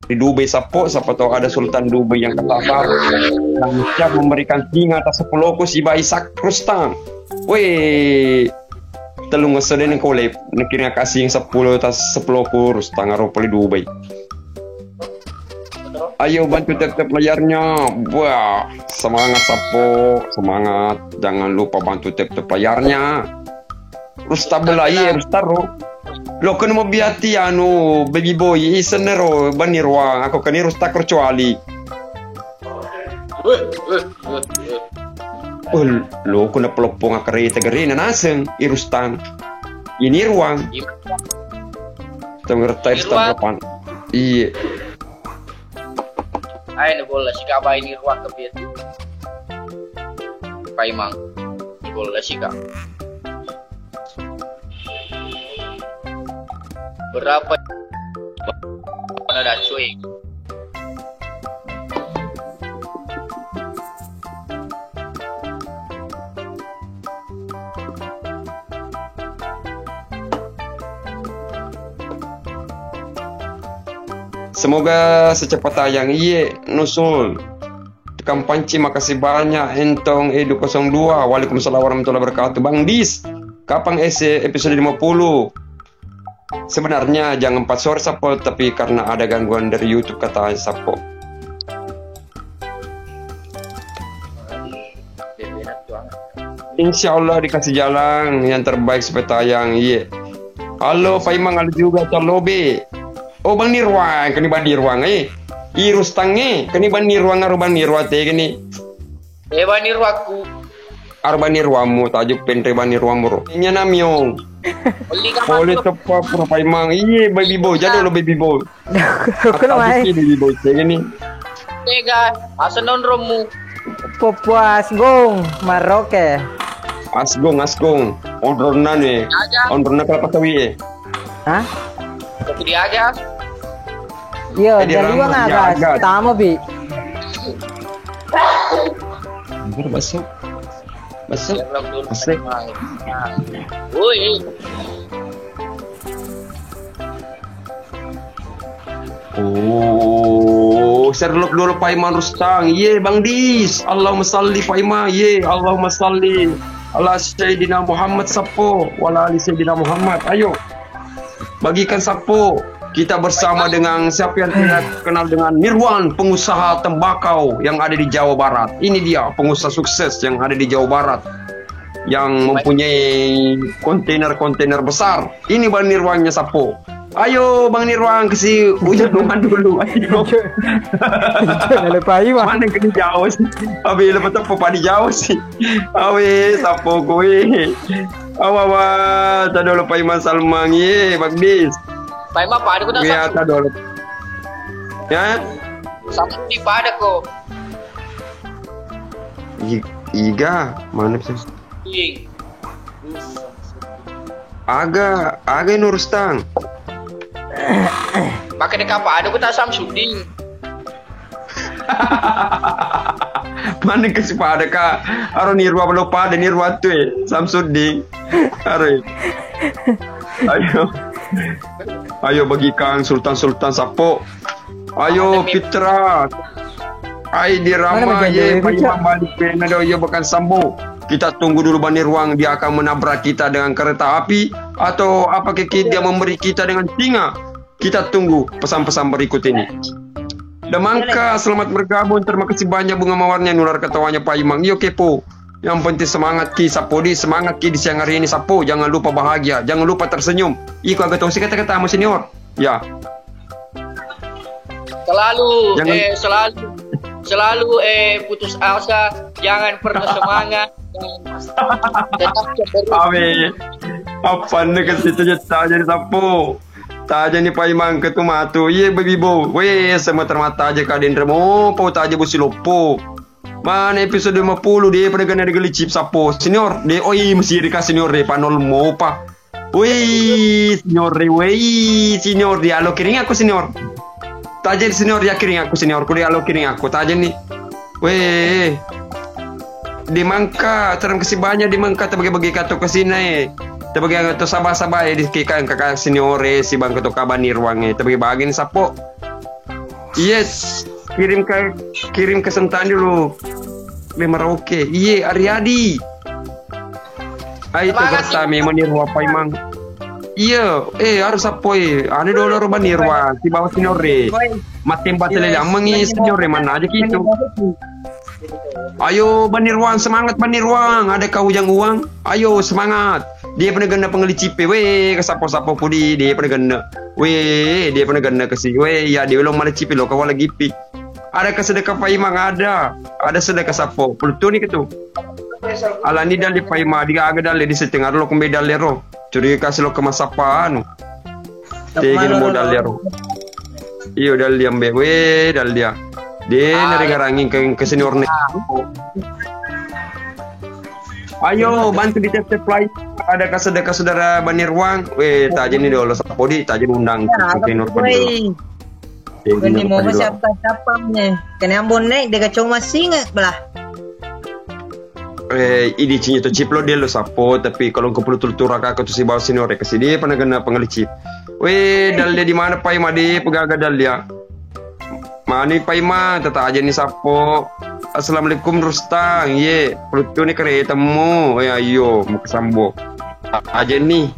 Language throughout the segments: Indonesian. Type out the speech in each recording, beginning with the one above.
di Dubai sapo, siapa tahu ada Sultan Dubai yang ketabar yang siap memberikan singa atas 10 ku si Baisak Rustang. Weh, telung ngeseden yang kolep nekirnya kasih yang 10 atas 10 ku Rustang aropoli Dubai. Ayo bantu tap-tap layarnya. Wah, semangat sapo, semangat. Jangan lupa bantu tap-tap layarnya. Rustabelai, Rustaro. Lo kan mau biati anu baby boy isenero banirwang aku kan rusta kecuali. Lo kuna pelopong akare tegerina naseng irustang. Ini ruang. Tengertai stapan. Iya. Ay na bola si kabay ni ruang kapit. Paimang. Bola si ka. Berapa mana dah cuy. Semoga secepat tayang. Iye nusul Tukang Panci, makasih banyak. Entong Edu 02. Waalaikumsalam warahmatullahi wabarakatuh. Bang Dis, kapan episode 50? Sebenarnya jam 4 sore sapo, tapi karena ada gangguan dari YouTube kata sapo. Insya Allah dikasih jalan yang terbaik supaya tayang. Iya. Halo Faimang, ada juga Calobe. Oh Bang Nirwang, kini Bang Nirwang Irustangnya, kini Bang Nirwang aruban Nirwa teh kini. Bang Nirwaku. Arban Nirwamu tajuk pentre Bang Nirwamu. Nya namyong. Boleh tepat pura Faimang. Iya baby boy, jadi lo baby boy. Aku namai. Baby boy teh kini. Tega, asan non romu. Popuas gong Maroke. Asgong. Ondrona nih. Ondrona kelapa sawi. Hah? Tapi dia aja. Yo, dari mana agak? Tama bi. Masuk. Masuk. Woi. Oh, Sherlock dulu Paiman Rustang. Ye Bang Dis. Allahumma salli Paiman. Ye Allahumma salli ala Sayyidina Muhammad sapo wala ali Sayyidina Muhammad. Ayo. Bagikan sapo. Kita bersama dengan siapa yang tidak kenal dengan Nirwan, pengusaha tembakau yang ada di Jawa Barat. Ini dia pengusaha sukses yang ada di Jawa Barat, yang mempunyai kontainer-kontainer besar. Ini Bang Nirwannya sapo. Ayo Bang Nirwan kasih hujan rumah dulu. Ayo. Jangan lupa iwa. Mana ke jauh sih? Abi lepas apa padi jauh sih? Awe sapo kowe. Awa tadi lupa Iman Salmang ye Bang Dis. Pai mah pada ko na Ya sa. tadi. Ya. Sama di pada ko. Iga mana sih? Ing. Aga Nurustang. Bakit ka pada ko ta Samsuding. Mana ke si pada ka? Aro Nirwa belum pada Nirwa tu Samsuding. Are. Ayo bagikan Sultan Sapo. Ayo Fitra. Ai dirama ye Payah balik penado ye bahkan sambo. Kita tunggu dulu Bang Nirwang, dia akan menabrak kita dengan kereta api atau apakah dia memberi kita dengan singa? Kita tunggu pesan-pesan berikut ini. Damangka, selamat bergabung. Terima kasih banyak bunga mawarnya, nular ketawanya Pak Imang. Yo kepo. Yang penting semangat ki Sapodi, semangat ki di siang hari ini Sapo. Jangan lupa bahagia, jangan lupa tersenyum. Iko agak tahu sih kata-kata sama senior. Ya. Selalu putus asa, jangan pernah semangat. Tetap Awe. Apa nih ke situ aja di Sapo. Taja ni Pak Imang ketumatu. Ye baby bo. Weh sama termata aja kaden remo. Pau taja busi lopo. Mana episode 50 dia pada kena digali chip Sapo. Senior, dia mesti dikasih senior deh panol mau pa. Wih, senior dia alo kiring aku senior. Tajen senior dia kiring aku senior. Kuliah alo kiring aku tajen nih. Weh. Di Mangka, terang kasih banyak di Mangka terbagi-bagi kata ke sini. Terbagi kata sabar-sabar di kikan kakak senior si bang ketua kaban Nirwang terbagi-bagi Sapo. Yes, kirim ke Sentan dulu. Di Merauke. Iya, Aryadi. Itu bersama meniru apa emang? Iya, harus apa Ane $2 banirwa, si bawah sinore. Matim batele mangi sinore mana aja gitu. Ayo Banirwang, semangat Banirwang, ada kau yang uang. Ayo semangat. Dia pernah ganda pengelicipe, weh, kesapo-sapo pudi, dia pernah ganda. Weh, dia pernah ganda ke si, weh, ya dia belum mana cipe lo, kau lagi pi. Ada kesedekah Paimang ada sedekah sapo. Pelutu ni ketu. Ala ni dali Paimang, dia agak dali di setengah lo kembali dali ro. Curi kasih lo ke masapaan. Tegin modal dia ro. Iyo dal dia mbe, weh, dal dia. Dia ngarangin ke senior nih. Ayo bantu di tes supply. Ada sedekah saudara Banirwang. Weh, tajin ni dulu sapodi, tajin undang ke senior dulu. Ini mau siapa nih? Kena ambon naik dia kacau masih nggak belah? Ini cinya tu chip lo dia lo sapo, tapi kalau kau perlu tulur raka kau tu si bawa senior ke sini pernah kena pengelicip. Weh, dal dia di mana Paimang di pegaga dal dia. Mani Paimang, tata aja nih sapo. Assalamualaikum Rustang, ye, perlu ni kereta mu, ayo mau kesambo. Aja nih,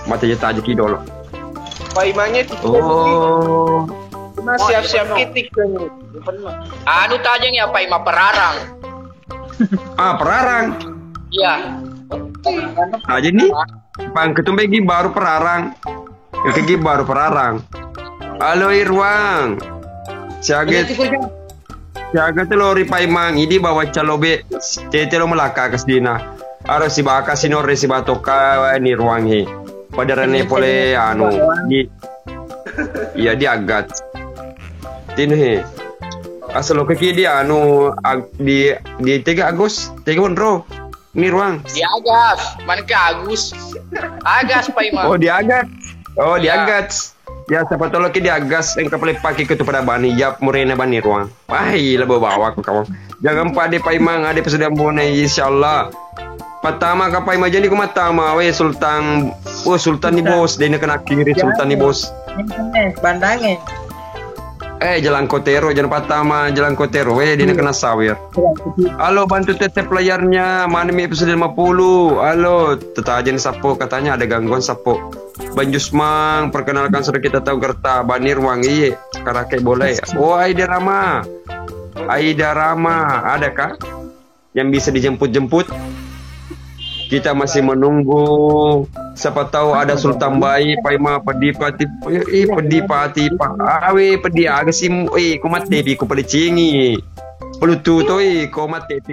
mata jeta aja kidol. Paimangnya Oh. Siap-siap kitik kan. Anu tajang ya Paimang perarang. Perarang. Iya. Aja nih, Bang Ketumbe baru perarang. Kegi baru perarang. Halo Irwang. Siaga telori Paimang ini bawa calobe tete lo melaka kesdina. Harus si baka sinore si batoka ni ruangi. Padarane pole anu di iya di agat. Tinhe. Asal lo kaki dia anu di 3 Agustus 3 Wonro. Ni ruang. Di Agas, mana ke Agus? Agas Paimang. Oh di agat. Oh di agat. Ya siapa tahu lagi dia gas yang kapal pakai ke pada bani jap murena bani ruang. Wah iya bawa aku kawan. Jangan pada Paimang ada pesudah bonai insyaallah. Pertama ka Paimang jadi ku matama we Sultan. Oh Sultan ni bos dia kena kiri Sultan ni bos. Bandangnya. Jalan Kotero jangan pertama Jalan Kotero dia kena sawir. Halo bantu tetep layarnya mana mi episode 50. Halo tetajen sapo katanya ada gangguan sapo. Banjus mang perkenalkan sudah kita tahu Gerta Banirwang iye karake boleh. Oh Aida Rama adakah yang bisa dijemput-jemput? Kita masih menunggu. Siapa tahu ada Sultan Bayi Paimang pedi pati pak awe pedi agasim kumat tepi ku pedi cingi pelutu toi kumat tepi